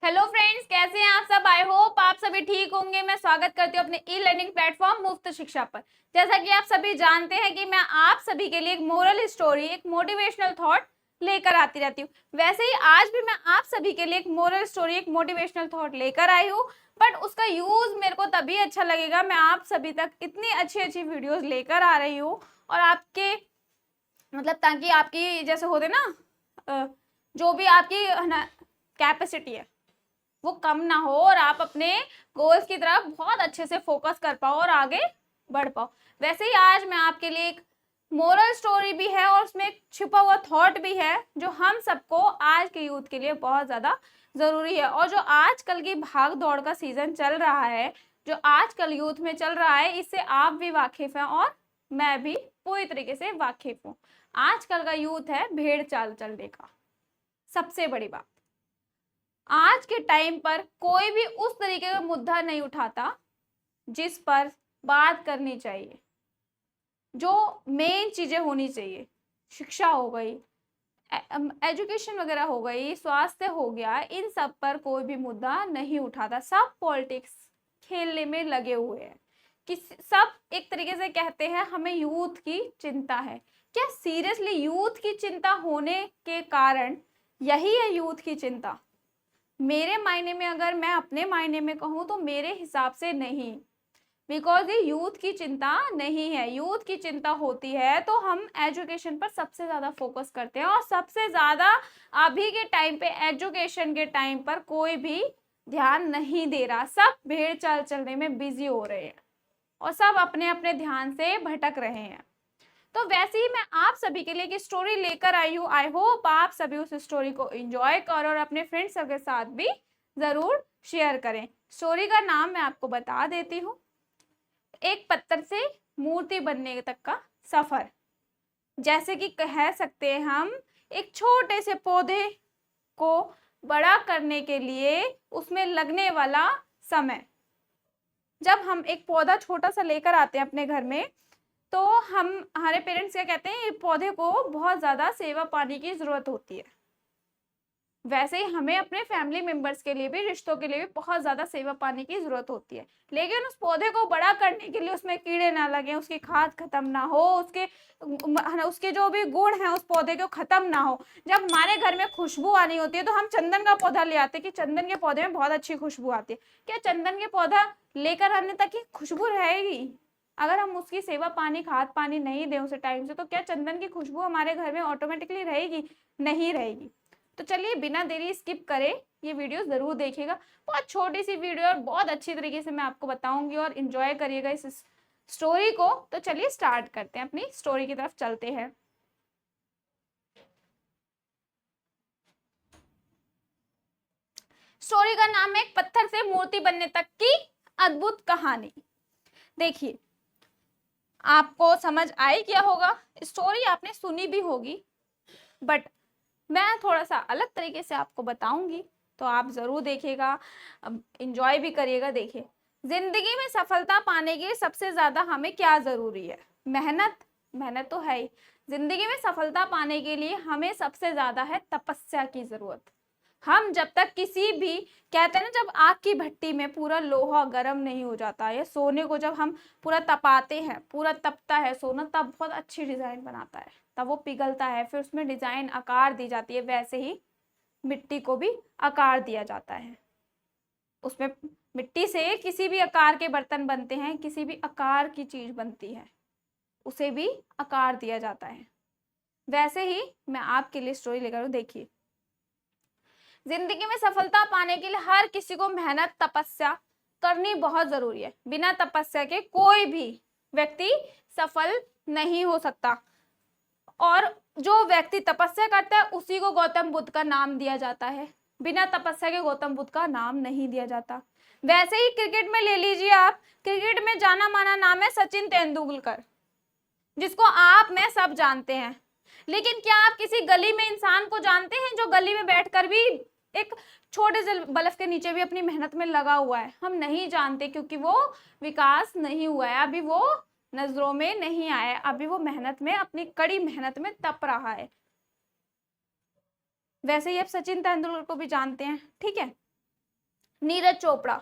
Hello friends, कैसे हैं आप सब। आई होप आप सभी ठीक होंगे। मैं स्वागत करती हूँ अपने ई लर्निंग प्लेटफॉर्म मुफ्त शिक्षा पर। जैसा कि आप सभी जानते हैं कि मैं आप सभी के लिए एक मोरल स्टोरी, एक मोटिवेशनल थॉट लेकर आती रहती हूँ। वैसे ही आज भी मैं आप सभी के लिए एक मोरल स्टोरी, एक मोटिवेशनल थॉट लेकर आई हूँ, बट उसका यूज मेरे को तभी अच्छा लगेगा मैं आप सभी तक इतनी अच्छी अच्छी वीडियोज लेकर आ रही हूँ और आपके मतलब ताकि आपकी जैसे होते ना जो भी आपकी कैपेसिटी है वो कम ना हो और आप अपने गोल्स की तरफ बहुत अच्छे से फोकस कर पाओ और आगे बढ़ पाओ। वैसे ही आज मैं आपके लिए एक मोरल स्टोरी भी है और उसमें एक छुपा हुआ थॉट भी है जो हम सबको आज के यूथ के लिए बहुत ज्यादा जरूरी है। और जो आजकल की भाग दौड़ का सीजन चल रहा है, जो आजकल यूथ में चल रहा है, इससे आप भी वाकिफ हैं और मैं भी पूरी तरीके से वाकिफ हूँ। आजकल का यूथ है भेड़ चाल चलने का। सबसे बड़ी बात, आज के टाइम पर कोई भी उस तरीके का मुद्दा नहीं उठाता जिस पर बात करनी चाहिए। जो मेन चीजें होनी चाहिए, शिक्षा हो गई, एजुकेशन वगैरह हो गई, स्वास्थ्य हो गया, इन सब पर कोई भी मुद्दा नहीं उठाता। सब पॉलिटिक्स खेलने में लगे हुए हैं कि सब एक तरीके से कहते हैं हमें यूथ की चिंता है। क्या सीरियसली यूथ की चिंता होने के कारण यही है यूथ की चिंता? मेरे मायने में, अगर मैं अपने मायने में कहूँ तो मेरे हिसाब से नहीं। बिकॉज ये यूथ की चिंता नहीं है। यूथ की चिंता होती है तो हम एजुकेशन पर सबसे ज्यादा फोकस करते हैं और सबसे ज्यादा अभी के टाइम पे एजुकेशन के टाइम पर कोई भी ध्यान नहीं दे रहा। सब भेड़ चाल चलने में बिजी हो रहे हैं और सब अपने अपने ध्यान से भटक रहे हैं। तो वैसे ही मैं आप सभी के लिए एक स्टोरी लेकर आई हूँ। आई होप आप सभी उस स्टोरी को एंजॉय करो और अपने फ्रेंड्स के साथ भी जरूर शेयर करें। स्टोरी का नाम मैं आपको बता देती हूँ, एक पत्थर से मूर्ति बनने तक का सफर। जैसे कि कह सकते हैं हम एक छोटे से पौधे को बड़ा करने के लिए उसमें लगने वाला समय। जब हम एक पौधा छोटा सा लेकर आते हैं अपने घर में तो हम हमारे पेरेंट्स क्या कहते हैं, पौधे को बहुत ज्यादा सेवा पानी की जरूरत होती है। वैसे ही हमें अपने फैमिली मेंबर्स के लिए भी, रिश्तों के लिए भी बहुत ज्यादा सेवा पानी की जरूरत होती है। लेकिन उस पौधे को बड़ा करने के लिए उसमें कीड़े ना लगे, उसकी खाद खत्म ना हो, उसके जो भी गुण है उस पौधे को खत्म ना हो। जब हमारे घर में खुशबू आनी होती है तो हम चंदन का पौधा ले आते हैं कि चंदन के पौधे में बहुत अच्छी खुशबू आती है। क्या चंदन के पौधा लेकर आने तक की खुशबू रहेगी? अगर हम उसकी सेवा पानी, खाद पानी नहीं दें उसे टाइम से, तो क्या चंदन की खुशबू हमारे घर में ऑटोमेटिकली रहेगी? नहीं रहेगी। तो चलिए बिना देरी स्किप करे ये वीडियो जरूर देखिएगा। बहुत छोटी सी वीडियो और बहुत अच्छी तरीके से मैं आपको बताऊंगी और एंजॉय करिएगा इस स्टोरी को। तो चलिए स्टार्ट करते हैं, अपनी स्टोरी की तरफ चलते हैं। स्टोरी का नाम है एक पत्थर से मूर्ति बनने तक की अद्भुत कहानी। देखिए, आपको समझ आई क्या होगा, स्टोरी आपने सुनी भी होगी, बट मैं थोड़ा सा अलग तरीके से आपको बताऊंगी तो आप जरूर देखिएगा, एंजॉय भी करिएगा। देखिए, जिंदगी में सफलता पाने के लिए सबसे ज्यादा हमें क्या जरूरी है? मेहनत। मेहनत तो है ही। जिंदगी में सफलता पाने के लिए हमें सबसे ज्यादा है तपस्या की जरूरत। हम जब तक किसी भी, कहते हैं ना, जब आग की भट्टी में पूरा लोहा गर्म नहीं हो जाता, या सोने को जब हम पूरा तपाते हैं, पूरा तपता है सोना, तब बहुत अच्छी डिजाइन बनाता है, तब वो पिघलता है, फिर उसमें डिजाइन आकार दी जाती है। वैसे ही मिट्टी को भी आकार दिया जाता है। उसमें मिट्टी से किसी भी आकार के बर्तन बनते हैं, किसी भी आकार की चीज बनती है, उसे भी आकार दिया जाता है। वैसे ही मैं आपके लिए स्टोरी लेकर हूं। देखिए, जिंदगी में सफलता पाने के लिए हर किसी को मेहनत, तपस्या करनी बहुत जरूरी है। बिना तपस्या के कोई भी व्यक्ति सफल नहीं हो सकता। और जो व्यक्ति तपस्या करता है उसी को गौतम बुद्ध का नाम दिया जाता है। बिना तपस्या के गौतम बुद्ध का नाम नहीं दिया जाता। वैसे ही क्रिकेट में ले लीजिए आप, क्रिकेट में जाना माना नाम है सचिन तेंदुलकर, जिसको आप मैं सब जानते हैं। लेकिन क्या आप किसी गली में इंसान को जानते हैं जो गली में बैठकर भी एक छोटे से बल्ब के नीचे भी अपनी मेहनत में लगा हुआ है? हम नहीं जानते, क्योंकि वो विकास नहीं हुआ है, अभी वो नजरों में नहीं आया, अभी वो मेहनत में, अपनी कड़ी मेहनत में तप रहा है। वैसे ही आप सचिन तेंदुलकर को भी जानते हैं, ठीक है। नीरज चोपड़ा।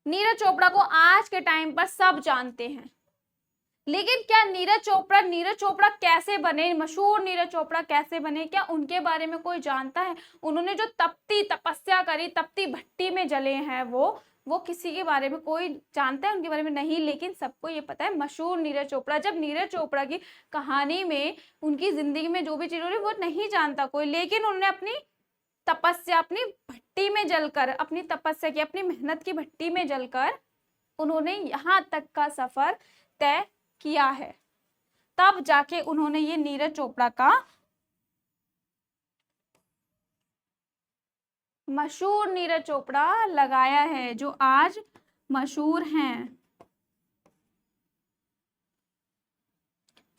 नीरज चोपड़ा को आज के टाइम पर सब जानते हैं, लेकिन क्या नीरज चोपड़ा कैसे बने, मशहूर नीरज चोपड़ा कैसे बने, क्या उनके बारे में कोई जानता है? उन्होंने जो तपती तपस्या करी, तपती भट्टी में जले हैं, वो किसी के बारे में कोई जानता है? उनके बारे में नहीं, लेकिन सबको ये पता है मशहूर नीरज चोपड़ा। जब नीरज चोपड़ा की कहानी में, उनकी जिंदगी में जो भी चीज हो रही वो नहीं जानता कोई, लेकिन उन्होंने अपनी तपस्या, अपनी भट्टी में जलकर, अपनी तपस्या की, अपनी मेहनत की भट्टी में जलकर उन्होंने यहाँ तक का सफर तय किया है। तब जाके उन्होंने ये नीरज चोपड़ा का मशहूर नीरज चोपड़ा लगाया है, जो आज मशहूर हैं,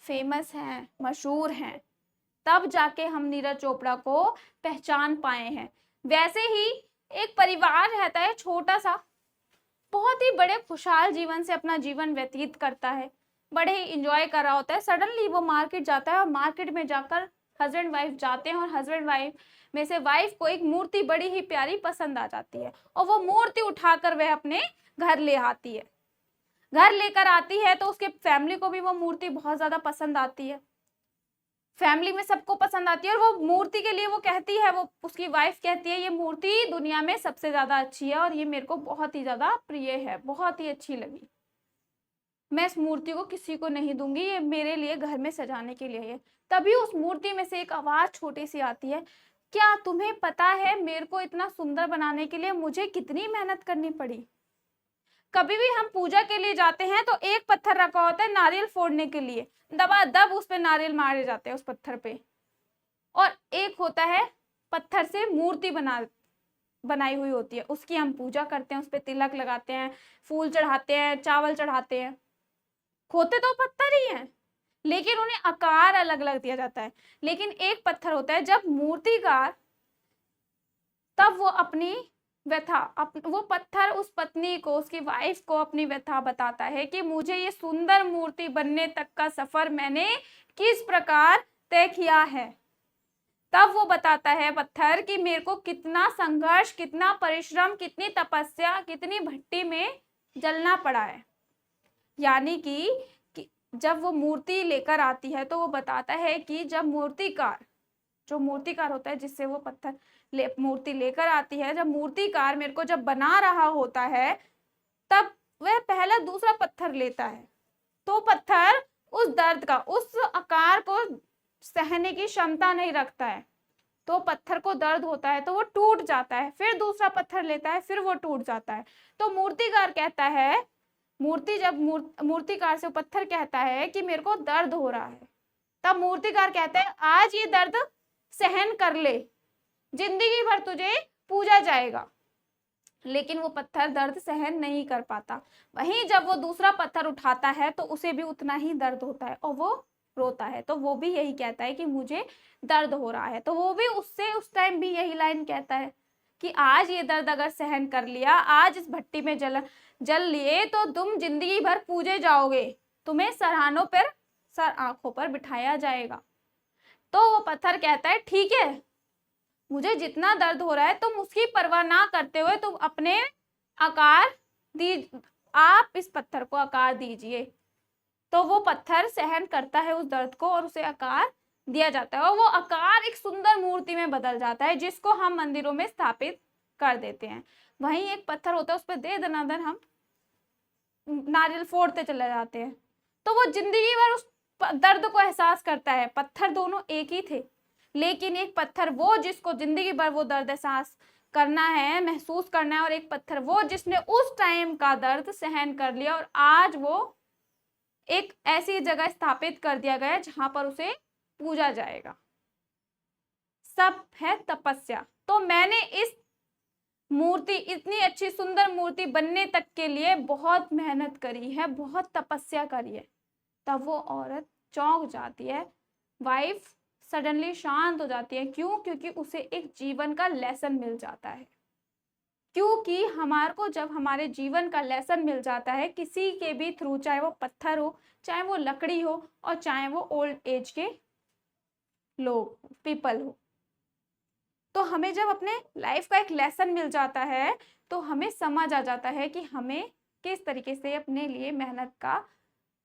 फेमस हैं, मशहूर हैं। तब जाके हम नीरज चोपड़ा को पहचान पाए हैं। वैसे ही एक परिवार रहता है छोटा सा, बहुत ही बड़े खुशहाल जीवन से अपना जीवन व्यतीत करता है, बड़े ही इंजॉय कर रहा होता है। सडनली वो मार्केट जाता है और मार्केट में जाकर हस्बैंड वाइफ जाते हैं, और हस्बैंड वाइफ में से वाइफ को एक मूर्ति बड़ी ही प्यारी पसंद आ जाती है, और वो मूर्ति उठाकर वह अपने घर ले आती है। घर लेकर आती है तो उसके फैमिली को भी वो मूर्ति बहुत ज्यादा पसंद आती है, फैमिली में सबको पसंद आती है। और वो मूर्ति के लिए वो कहती है, वो उसकी वाइफ कहती है, ये मूर्ति दुनिया में सबसे ज्यादा अच्छी है और ये मेरे को बहुत ही ज्यादा प्रिय है, बहुत ही अच्छी लगी, मैं इस मूर्ति को किसी को नहीं दूंगी, ये मेरे लिए घर में सजाने के लिए है। तभी उस मूर्ति में से एक आवाज छोटी सी आती है, क्या तुम्हें पता है मेरे को इतना सुंदर बनाने के लिए मुझे कितनी मेहनत करनी पड़ी? कभी भी हम पूजा के लिए जाते हैं तो एक पत्थर रखा होता है नारियल फोड़ने के लिए, दबादब उस पे नारियल मारे जाते हैं उस पत्थर पे, और एक होता है पत्थर से मूर्ति बनाई हुई होती है, उसकी हम पूजा करते हैं, उस पे तिलक लगाते हैं, फूल चढ़ाते हैं, चावल चढ़ाते हैं। होते तो पत्थर ही हैं, लेकिन उन्हें आकार अलग अलग दिया जाता है। लेकिन एक पत्थर होता है, जब मूर्तिकार, तब वो अपनी व्यथा, वो पत्थर उस पत्नी को, उसकी वाइफ को अपनी व्यथा बताता है कि मुझे ये सुंदर मूर्ति बनने तक का सफर मैंने किस प्रकार तय किया है। तब वो बताता है पत्थर कि मेरे को कितना संघर्ष, कितना परिश्रम, कितनी तपस्या, कितनी भट्टी में जलना पड़ा है। यानी कि जब वो मूर्ति लेकर आती है तो वो बताता है कि जब जो मूर्तिकार होता है, जिससे वो पत्थर मूर्ति लेकर आती है, जब मूर्तिकार मेरे को जब बना रहा होता है, तब वह पहला दूसरा पत्थर लेता है, तो पत्थर उस दर्द का, उस आकार को सहने की क्षमता नहीं रखता है, तो पत्थर को दर्द होता है तो वो टूट जाता है, फिर दूसरा पत्थर लेता है, फिर वो टूट जाता है। तो मूर्तिकार कहता है, मूर्तिकार से पत्थर कहता है कि मेरे को दर्द हो रहा है, तब मूर्तिकार कहता है आज ये दर्द सहन कर ले, जिंदगी भर तुझे पूजा जाएगा। लेकिन वो पत्थर दर्द सहन नहीं कर पाता। वहीं जब वो दूसरा पत्थर उठाता है तो उसे भी उतना ही दर्द होता है और वो रोता है, तो वो भी यही कहता है कि मुझे दर्द हो रहा है। तो वो भी उससे उस टाइम भी यही लाइन कहता है कि आज ये दर्द अगर सहन कर लिया, आज इस भट्टी में जल लिए, तो तुम जिंदगी भर पूजे जाओगे, तुम्हें सराहनों पर, सर आंखों पर बिठाया जाएगा। तो वो पत्थर कहता है ठीक है, मुझे जितना दर्द हो रहा है तुम उसकी परवाह ना करते हुए तुम अपने आकार आप इस पत्थर को आकार दीजिए। तो वो पत्थर सहन करता है उस दर्द को और उसे आकार दिया जाता है, और वो आकार एक सुंदर मूर्ति में बदल जाता है, जिसको हम मंदिरों में स्थापित कर देते हैं। वहीं एक पत्थर होता है, उस पर दे दनादन हम नारियल फोड़ते चले जाते हैं, तो वो जिंदगी भर उस दर्द को एहसास करता है। पत्थर दोनों एक ही थे, लेकिन एक पत्थर वो जिसको जिंदगी भर वो दर्द एहसास करना है, महसूस करना है, और एक पत्थर वो जिसने उस टाइम का दर्द सहन कर लिया और आज वो एक ऐसी जगह स्थापित कर दिया गया जहां पर उसे पूजा जाएगा। सब है तपस्या। तो मैंने इस मूर्ति, इतनी अच्छी सुंदर मूर्ति बनने तक के लिए बहुत मेहनत करी है, बहुत तपस्या करी है। तब वो औरत चौंक जाती है, वाइफ सडनली शांत हो जाती है। क्यों? क्योंकि उसे एक जीवन का लेसन मिल जाता है। क्योंकि हमारे को जब हमारे जीवन का लेसन मिल जाता है किसी के भी थ्रू, चाहे वो पत्थर हो, चाहे वो लकड़ी हो, और चाहे वो ओल्ड एज के लोग, पीपल हो, तो हमें जब अपने लाइफ का एक लेसन मिल जाता है तो हमें समझ आ जाता है कि हमें किस तरीके से अपने लिए मेहनत का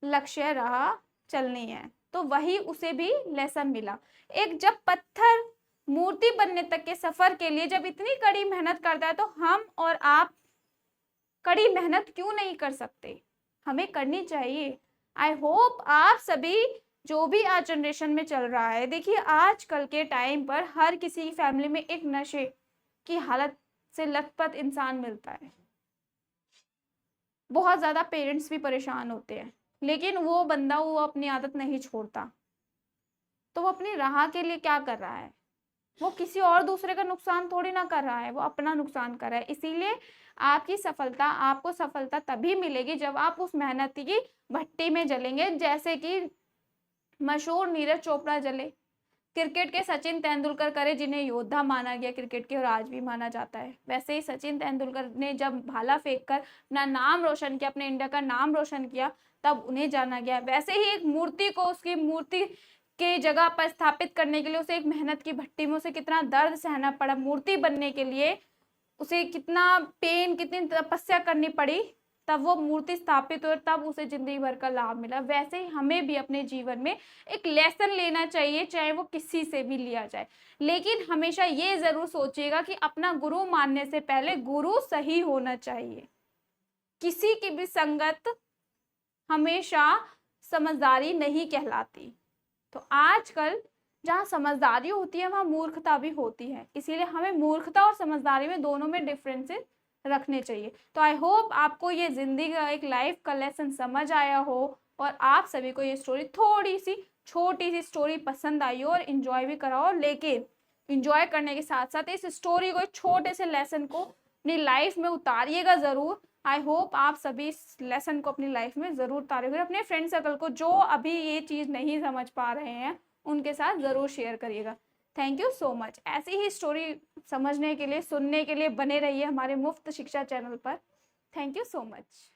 लक्ष्य राह चलनी है। तो वही उसे भी लेसन मिला। एक जब पत्थर मूर्ति बनने तक के सफर के लिए जब इतनी कड़ी मेहनत करता है तो हम और आप कड़ी मेहनत क्यों नहीं कर सकते? हमें करनी चाहिए। आई होप आप सभी, जो भी आज जनरेशन में चल रहा है, देखिए आजकल के टाइम पर हर किसी फैमिली में एक नशे की हालत से लथपथ इंसान मिलता है। बहुत ज्यादा पेरेंट्स भी परेशान होते हैं, लेकिन वो बंदा वो अपनी आदत नहीं छोड़ता। तो वो अपनी राह के लिए क्या कर रहा है? वो किसी और दूसरे का नुकसान थोड़ी ना कर रहा है, वो अपना नुकसान कर रहा है। इसीलिए आपकी सफलता, आपको सफलता तभी मिलेगी जब आप उस मेहनत की भट्टी में जलेंगे, जैसे कि मशहूर नीरज चोपड़ा जले, क्रिकेट के सचिन तेंदुलकर करे, जिन्हें योद्धा माना गया क्रिकेट के और आज भी माना जाता है। वैसे ही सचिन तेंदुलकर ने जब भाला फेंक कर अपना नाम रोशन किया, अपने इंडिया का नाम रोशन किया, तब उन्हें जाना गया। वैसे ही एक मूर्ति को उसकी मूर्ति के जगह पर स्थापित करने के लिए उसे एक मेहनत की भट्टी में उसे कितना दर्द सहना पड़ा, मूर्ति बनने के लिए उसे कितना पेन, कितनी तपस्या करनी पड़ी, तब वो मूर्ति स्थापित हुई, तब उसे जिंदगी भर का लाभ मिला। वैसे ही हमें भी अपने जीवन में एक लेसन लेना चाहिए, चाहे वो किसी से भी लिया जाए, लेकिन हमेशा ये जरूर सोचिएगा कि अपना गुरु मानने से पहले गुरु सही होना चाहिए। किसी की भी संगत हमेशा समझदारी नहीं कहलाती। तो आजकल जहाँ समझदारी होती है वहाँ मूर्खता भी होती है, इसीलिए हमें मूर्खता और समझदारी में दोनों में डिफरेंसेस रखने चाहिए। तो आई होप आपको ये जिंदगी का एक लाइफ का लेसन समझ आया हो और आप सभी को ये स्टोरी, थोड़ी सी छोटी सी स्टोरी पसंद आई हो और इंजॉय भी करा हो। लेकिन इंजॉय करने के साथ साथ इस स्टोरी को, छोटे से लेसन को अपनी लाइफ में उतारिएगा जरूर। आई होप आप सभी इस लेसन को अपनी लाइफ में जरूर उतारेंगे। अपने फ्रेंड सर्कल को जो अभी ये चीज नहीं समझ पा रहे हैं उनके साथ जरूर शेयर करिएगा। Thank you so much. ऐसी ही स्टोरी समझने के लिए, सुनने के लिए बने रहिए हमारे मुफ्त शिक्षा चैनल पर। Thank you so much.